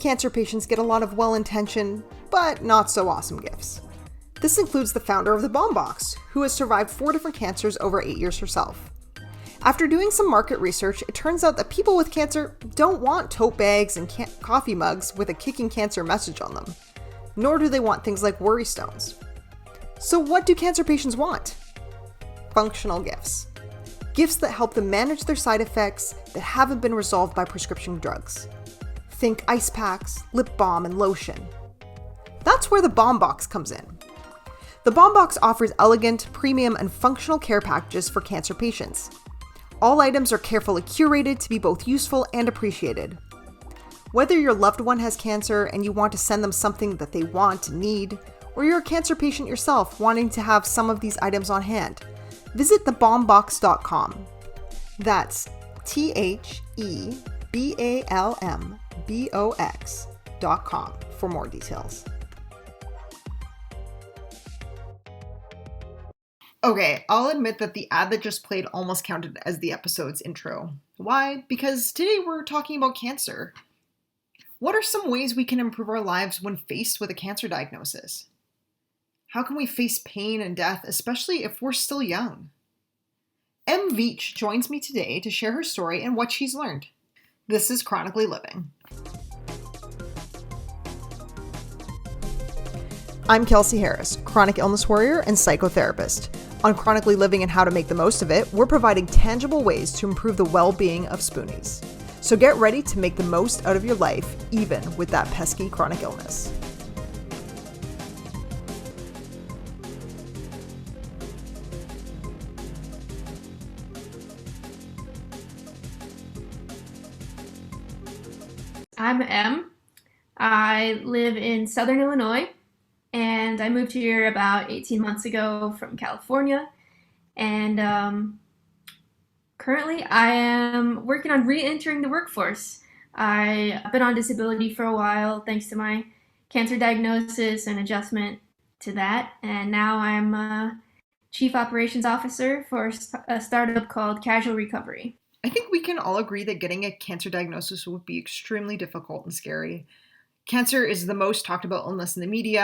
cancer patients get a lot of well-intentioned, but not so awesome gifts. This includes the founder of the Bomb Box, who has survived 4 different cancers over 8 years herself. After doing some market research, it turns out that people with cancer don't want tote bags and coffee mugs with a kicking cancer message on them, nor do they want things like worry stones. So what do cancer patients want? Functional gifts. Gifts that help them manage their side effects that haven't been resolved by prescription drugs. Think ice packs, lip balm, and lotion. That's where the Bomb Box comes in. The Bomb Box offers elegant, premium, and functional care packages for cancer patients. All items are carefully curated to be both useful and appreciated. Whether your loved one has cancer and you want to send them something that they want and need, or you're a cancer patient yourself wanting to have some of these items on hand, visit thebombbox.com. That's TheBalmbox.com for more details. Okay, I'll admit that the ad that just played almost counted as the episode's intro. Why? Because today we're talking about cancer. What are some ways we can improve our lives when faced with a cancer diagnosis? How can we face pain and death, especially if we're still young? Em Veach joins me today to share her story and what she's learned. This is Chronically Living. I'm Kelsey Harris, chronic illness warrior and psychotherapist. On Chronically Living and How to Make the Most of It, we're providing tangible ways to improve the well-being of Spoonies. So get ready to make the most out of your life, even with that pesky chronic illness. I'm Em. I live in Southern Illinois, and I moved here about 18 months ago from California. And currently I am working on re-entering the workforce. I've been on disability for a while thanks to my cancer diagnosis and adjustment to that. And now I'm a Chief Operations Officer for a startup called Casual Recovery. I think we can all agree that getting a cancer diagnosis would be extremely difficult and scary. Cancer is the most talked about illness in the media,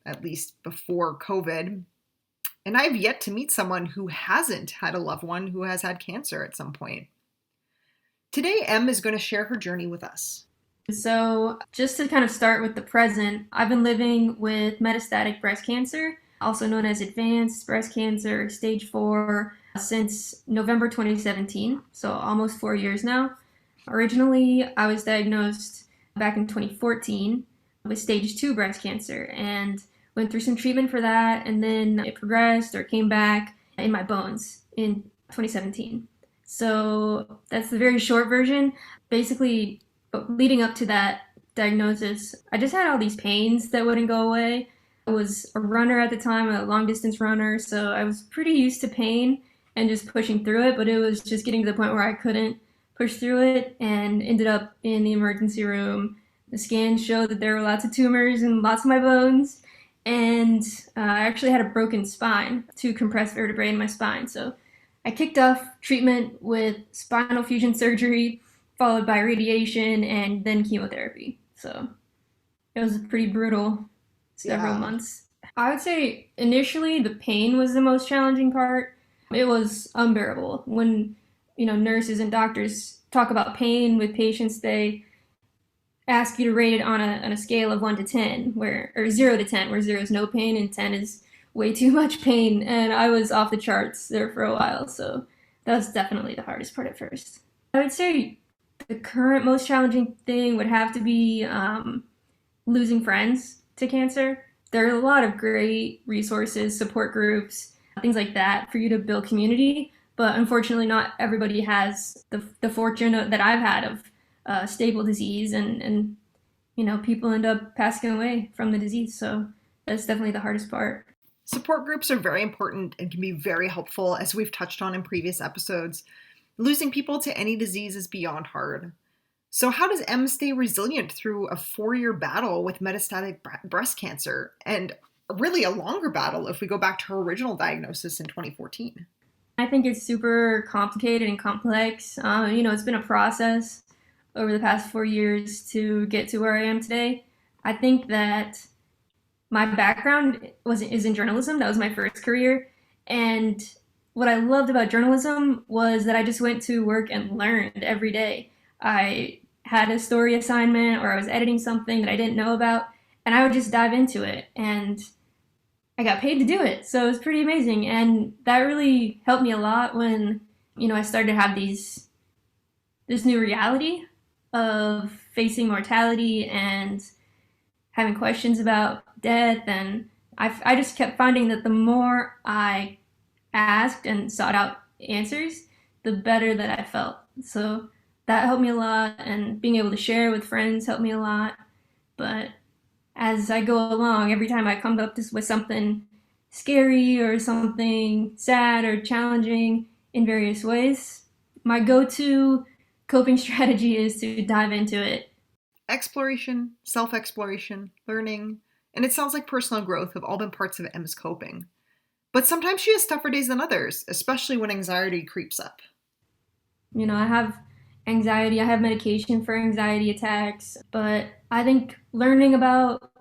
at least before COVID. And I've yet to meet someone who hasn't had a loved one who has had cancer at some point. Today, Em is going to share her journey with us. So just to kind of start with the present, I've been living with metastatic breast cancer, also known as advanced breast cancer, stage 4, since November 2017, so almost 4 years now. Originally, I was diagnosed back in 2014 with stage 2 breast cancer and went through some treatment for that, and then it progressed or came back in my bones in 2017. So that's the very short version. Basically, leading up to that diagnosis, I just had all these pains that wouldn't go away. I was a runner at the time, a long distance runner, so I was pretty used to pain and just pushing through it, but it was just getting to the point where I couldn't push through it and ended up in the emergency room. The scans showed that there were lots of tumors in lots of my bones, and I actually had a broken spine, 2 compressed vertebrae in my spine. So I kicked off treatment with spinal fusion surgery, followed by radiation and then chemotherapy. So it was a pretty brutal several months. I would say initially the pain was the most challenging part. It was unbearable. When nurses and doctors talk about pain with patients, they ask you to rate it on a scale of 1 to 10, or 0 to 10, where 0 is no pain and 10 is way too much pain. And I was off the charts there for a while, so that was definitely the hardest part at first. I would say the current most challenging thing would have to be losing friends to cancer. There are a lot of great resources, support groups, things like that for you to build community. But unfortunately, not everybody has the fortune that I've had of stable disease, and people end up passing away from the disease. So that's definitely the hardest part. Support groups are very important and can be very helpful, as we've touched on in previous episodes. Losing people to any disease is beyond hard. So how does Em stay resilient through a 4-year battle with metastatic breast cancer, and really a longer battle if we go back to her original diagnosis in 2014? I think it's super complicated and complex. It's been a process. over the past 4 years to get to where I am today. I think that my background is in journalism. That was my first career. And what I loved about journalism was that I just went to work and learned every day. I had a story assignment or I was editing something that I didn't know about, and I would just dive into it. And I got paid to do it. So it was pretty amazing. And that really helped me a lot when, I started to have this new reality of facing mortality and having questions about death. And I just kept finding that the more I asked and sought out answers, the better that I felt. So that helped me a lot, and being able to share with friends helped me a lot. But as I go along, every time I come up with something scary or something sad or challenging in various ways, my go-to coping strategy is to dive into it. Exploration, self-exploration, learning, and it sounds like personal growth have all been parts of Em's coping. But sometimes she has tougher days than others, especially when anxiety creeps up. I have anxiety, I have medication for anxiety attacks, but I think learning about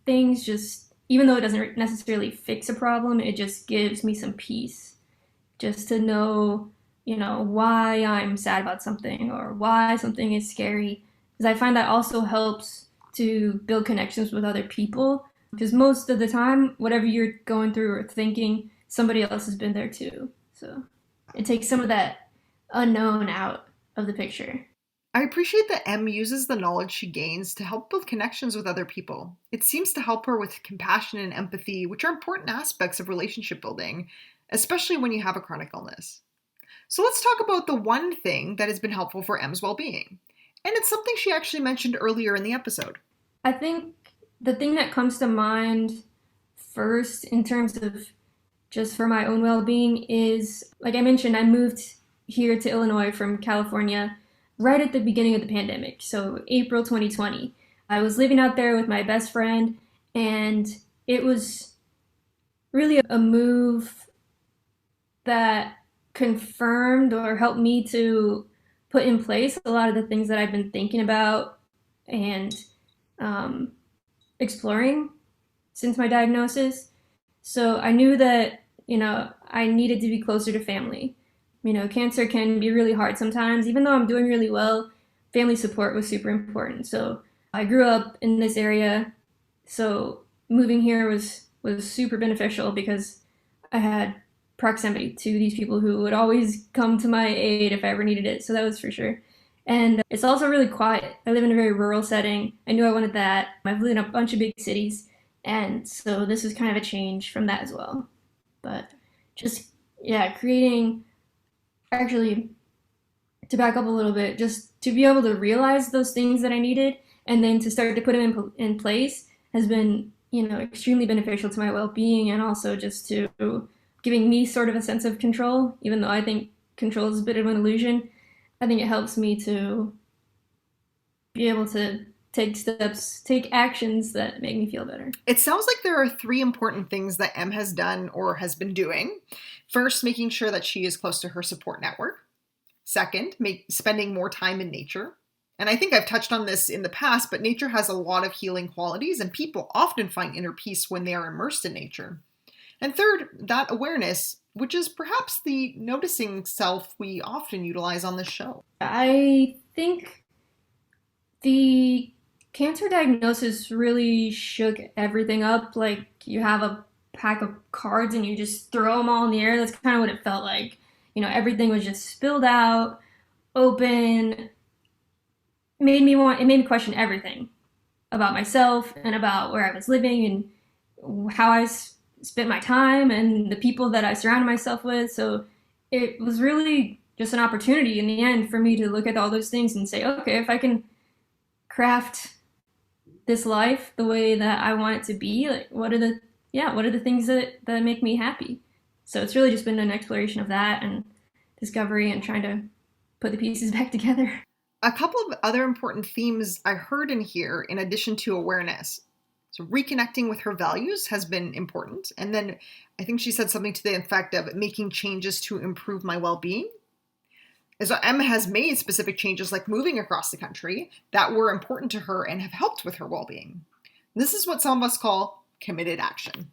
things, just even though it doesn't necessarily fix a problem, it just gives me some peace. Just to know, why I'm sad about something or why something is scary. Because I find that also helps to build connections with other people. Because most of the time, whatever you're going through or thinking, somebody else has been there too. So it takes some of that unknown out of the picture. I appreciate that Em uses the knowledge she gains to help build connections with other people. It seems to help her with compassion and empathy, which are important aspects of relationship building, especially when you have a chronic illness. So let's talk about the one thing that has been helpful for Em's well-being. And it's something she actually mentioned earlier in the episode. I think the thing that comes to mind first in terms of just for my own well-being is, like I mentioned, I moved here to Illinois from California right at the beginning of the pandemic, so April 2020. I was living out there with my best friend, and it was really a move that confirmed or helped me to put in place a lot of the things that I've been thinking about and exploring since my diagnosis. So I knew that, I needed to be closer to family. Cancer can be really hard sometimes. Even though I'm doing really well, family support was super important. So I grew up in this area, so moving here was super beneficial because I had proximity to these people who would always come to my aid if I ever needed it. So that was for sure. And it's also really quiet. I live in a very rural setting. I knew I wanted that. I've lived in a bunch of big cities, and so this was kind of a change from that as well. But just, yeah, creating, actually, to back up a little bit, just to be able to realize those things that I needed and then to start to put them in place has been, extremely beneficial to my well-being, and also just to giving me sort of a sense of control, even though I think control is a bit of an illusion. I think it helps me to be able to take actions that make me feel better. It sounds like there are 3 important things that Em has done or has been doing. First, making sure that she is close to her support network. Second, spending more time in nature. And I think I've touched on this in the past, but nature has a lot of healing qualities, and people often find inner peace when they are immersed in nature. And third, that awareness, which is perhaps the noticing self we often utilize on this show. I think the cancer diagnosis really shook everything up. Like, you have a pack of cards and you just throw them all in the air. That's kind of what it felt like. Everything was just spilled out, open. It made me question everything about myself and about where I was living and how I spent my time and the people that I surrounded myself with. So it was really just an opportunity in the end for me to look at all those things and say, okay, if I can craft this life the way that I want it to be, like what are the things that make me happy? So it's really just been an exploration of that and discovery and trying to put the pieces back together. A couple of other important themes I heard in here, in addition to awareness. So reconnecting with her values has been important. And then I think she said something to the effect of making changes to improve my well-being. So Emma has made specific changes like moving across the country that were important to her and have helped with her well-being. This is what some of us call committed action.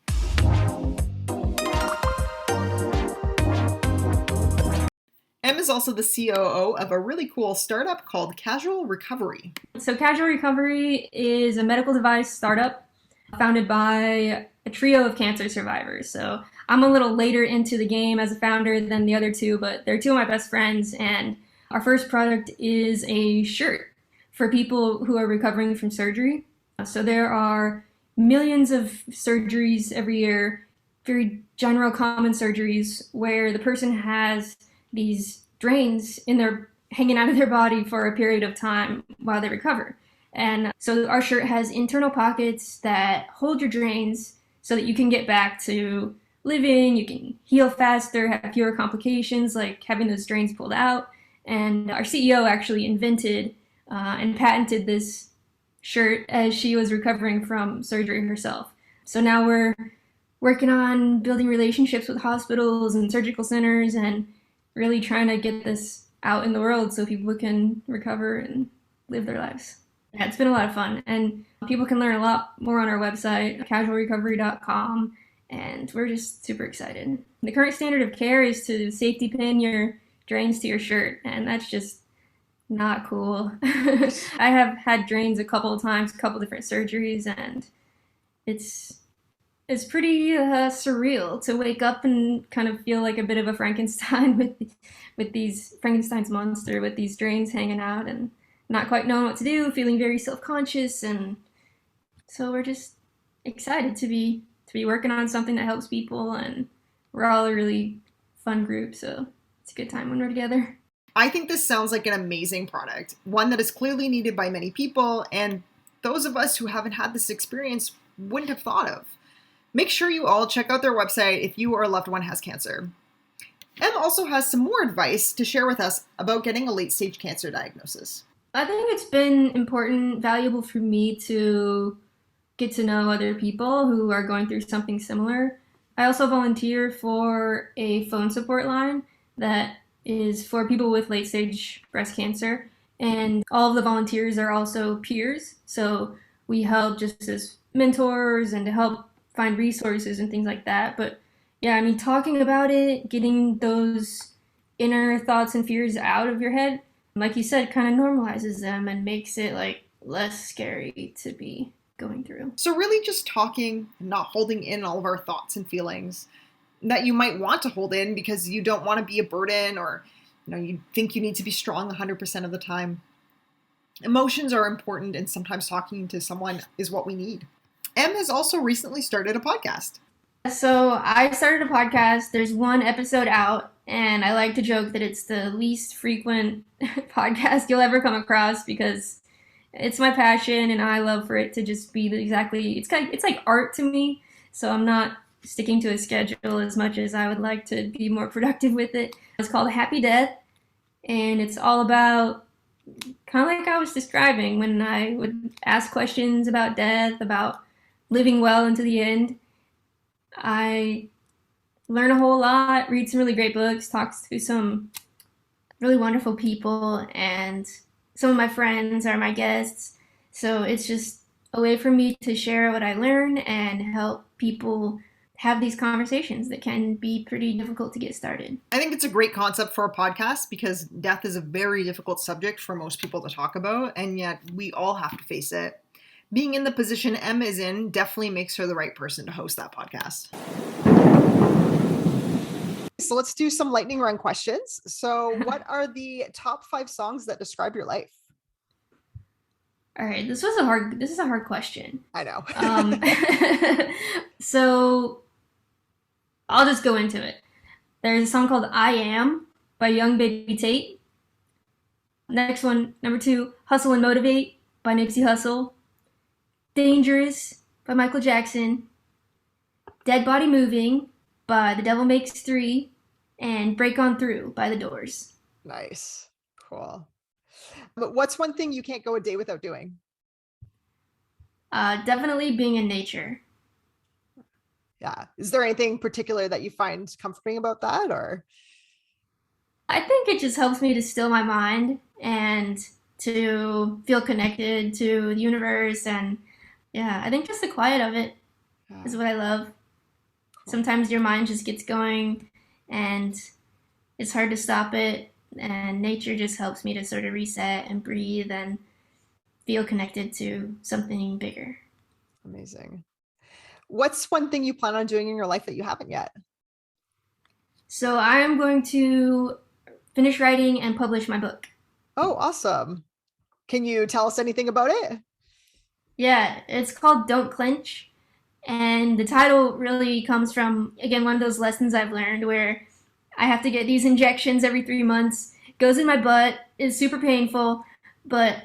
Em is also the COO of a really cool startup called Casual Recovery. So Casual Recovery is a medical device startup founded by a trio of cancer survivors. So I'm a little later into the game as a founder than the other two, but they're two of my best friends. And our first product is a shirt for people who are recovering from surgery. So there are millions of surgeries every year, very general common surgeries, where the person has these drains in their hanging out of their body for a period of time while they recover. And so our shirt has internal pockets that hold your drains so that you can get back to living, you can heal faster, have fewer complications like having those drains pulled out. And our CEO actually invented and patented this shirt as she was recovering from surgery herself. So now we're working on building relationships with hospitals and surgical centers and really trying to get this out in the world so people can recover and live their lives. Yeah, it's been a lot of fun, and people can learn a lot more on our website, casualrecovery.com, and we're just super excited. The current standard of care is to safety pin your drains to your shirt, and that's just not cool. I have had drains a couple of times, a couple different surgeries, and it's pretty surreal to wake up and kind of feel like a bit of a Frankenstein with these Frankenstein's monster with these drains hanging out and not quite knowing what to do, feeling very self-conscious, and so we're just excited to be working on something that helps people, and we're all a really fun group, so it's a good time when we're together. I think this sounds like an amazing product, one that is clearly needed by many people, and those of us who haven't had this experience wouldn't have thought of. Make sure you all check out their website if you or a loved one has cancer. Em also has some more advice to share with us about getting a late-stage cancer diagnosis. I think it's been important, valuable for me to get to know other people who are going through something similar. I also volunteer for a phone support line that is for people with late-stage breast cancer, and all of the volunteers are also peers, so we help just as mentors and to help find resources and things like that. But yeah, I mean, talking about it, getting those inner thoughts and fears out of your head, like you said, kind of normalizes them and makes it like less scary to be going through. So really just talking and not holding in all of our thoughts and feelings that you might want to hold in because you don't want to be a burden, or you think you need to be strong 100% of the time. Emotions are important, and sometimes talking to someone is what we need. Em has also recently started a podcast. So I started a podcast. There's one episode out, and I like to joke that it's the least frequent podcast you'll ever come across because it's my passion, and I love for it to just be it's like art to me. So I'm not sticking to a schedule as much as I would like to be more productive with it. It's called Happy Death, and it's all about kind of like I was describing when I would ask questions about death, about living well into the end. I learn a whole lot, read some really great books, talk to some really wonderful people, and some of my friends are my guests. So it's just a way for me to share what I learn and help people have these conversations that can be pretty difficult to get started. I think it's a great concept for a podcast because death is a very difficult subject for most people to talk about, and yet we all have to face it. Being in the position Em is in definitely makes her the right person to host that podcast. So let's do some lightning round questions. So what are the top 5 songs that describe your life? All right, this is a hard question. I know. So I'll just go into it. There's a song called I Am by Young Baby Tate. Next one, number 2, Hustle and Motivate by Nipsey Hussle. Dangerous by Michael Jackson. Dead Body Moving by The Devil Makes 3. And Break On Through by The Doors. Nice. Cool. But what's one thing you can't go a day without doing? Definitely being in nature. Yeah. Is there anything particular that you find comforting about that, or? I think it just helps me to still my mind and to feel connected to the universe. And yeah, I think just the quiet of it Yeah, is what I love. cool. Sometimes your mind just gets going and it's hard to stop it. And nature just helps me to sort of reset and breathe and feel connected to something bigger. Amazing. What's one thing you plan on doing in your life that you haven't yet? So I am going to finish writing and publish my book. Oh, awesome. Can you tell us anything about it? Yeah, it's called Don't Clench. And the title really comes from, again, one of those lessons I've learned where I have to get these injections every 3 months. It goes in my butt, it's super painful, but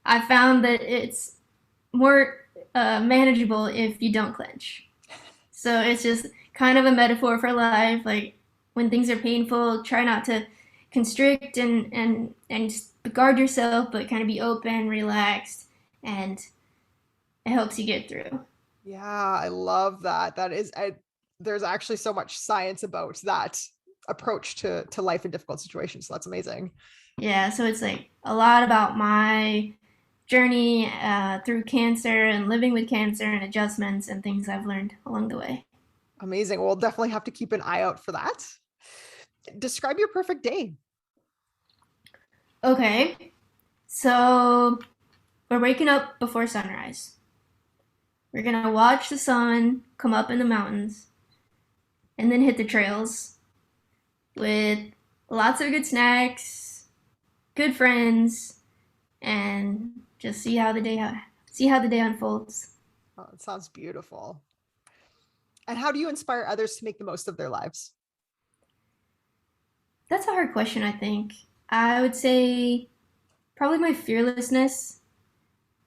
I found that it's more manageable if you don't clench. So it's just kind of a metaphor for life. Like when things are painful, try not to constrict and guard yourself, but kind of be open, relaxed, and it helps you get through. Yeah, I love that. There's actually so much science about that approach to life in difficult situations. So that's amazing. Yeah, so it's like a lot about my journey through cancer and living with cancer and adjustments and things I've learned along the way. Amazing. We'll definitely have to keep an eye out for that. Describe your perfect day. Okay, so we're waking up before sunrise. We're gonna watch the sun come up in the mountains and then hit the trails with lots of good snacks, good friends, and just see how the day unfolds. Oh, it sounds beautiful. And how do you inspire others to make the most of their lives? That's a hard question, I think. I would say probably my fearlessness.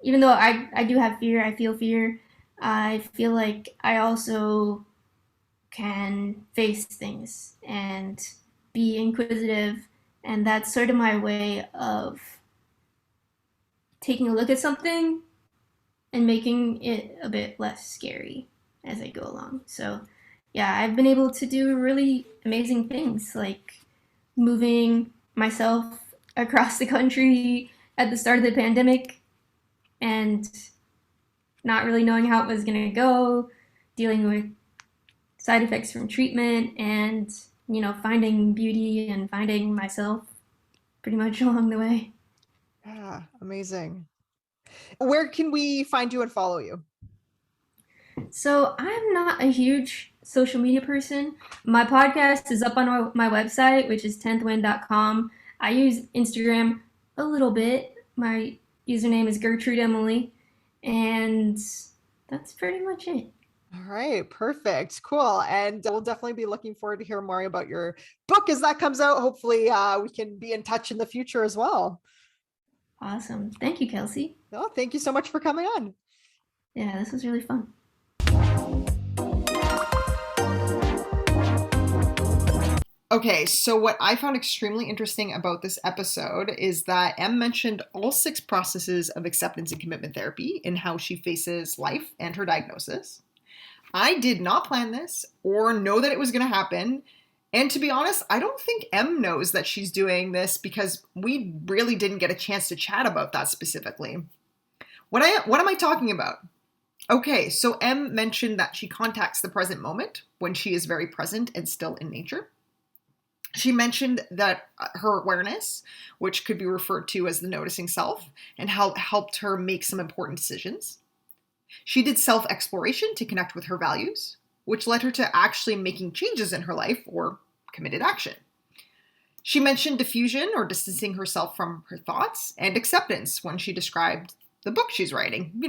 Even though I do have fear, I feel fear. I feel like I also can face things and be inquisitive. And that's sort of my way of taking a look at something and making it a bit less scary as I go along. So, yeah, I've been able to do really amazing things like moving myself across the country at the start of the pandemic and not really knowing how it was going to go, dealing with side effects from treatment, and, finding beauty and finding myself pretty much along the way. Yeah, amazing. Where can we find you and follow you? So I'm not a huge social media person. My podcast is up on my website, which is 10thwind.com. I use Instagram a little bit. My username is Gertrude Emily, and that's pretty much it. All right, perfect. Cool. And we'll definitely be looking forward to hear more about your book as that comes out. Hopefully, we can be in touch in the future as well. Awesome. Thank you, Kelsey. No, thank you so much for coming on. Yeah, this was really fun. Okay, so what I found extremely interesting about this episode is that Em mentioned all 6 processes of acceptance and commitment therapy in how she faces life and her diagnosis. I did not plan this or know that it was going to happen. And to be honest, I don't think Em knows that she's doing this because we really didn't get a chance to chat about that specifically. What am I talking about? Okay, so Em mentioned that she contacts the present moment when she is very present and still in nature. She mentioned that her awareness, which could be referred to as the noticing self, and how helped her make some important decisions. She did self-exploration to connect with her values, which led her to actually making changes in her life or committed action. She mentioned diffusion or distancing herself from her thoughts and acceptance when she described the book she's writing.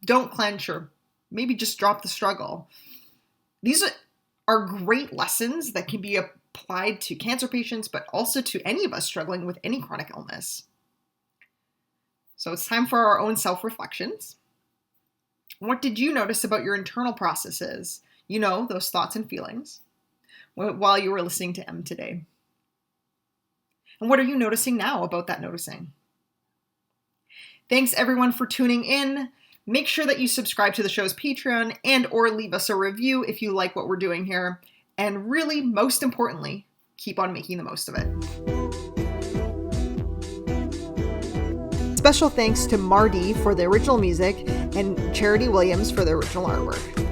Don't clench or maybe just drop the struggle. These are great lessons that can be applied to cancer patients, but also to any of us struggling with any chronic illness. So it's time for our own self-reflections. What did you notice about your internal processes? Those thoughts and feelings while you were listening to Em today. And what are you noticing now about that noticing? Thanks everyone for tuning in. Make sure that you subscribe to the show's Patreon and or leave us a review if you like what we're doing here. And really, most importantly, keep on making the most of it. Special thanks to Marty for the original music and Charity Williams for the original artwork.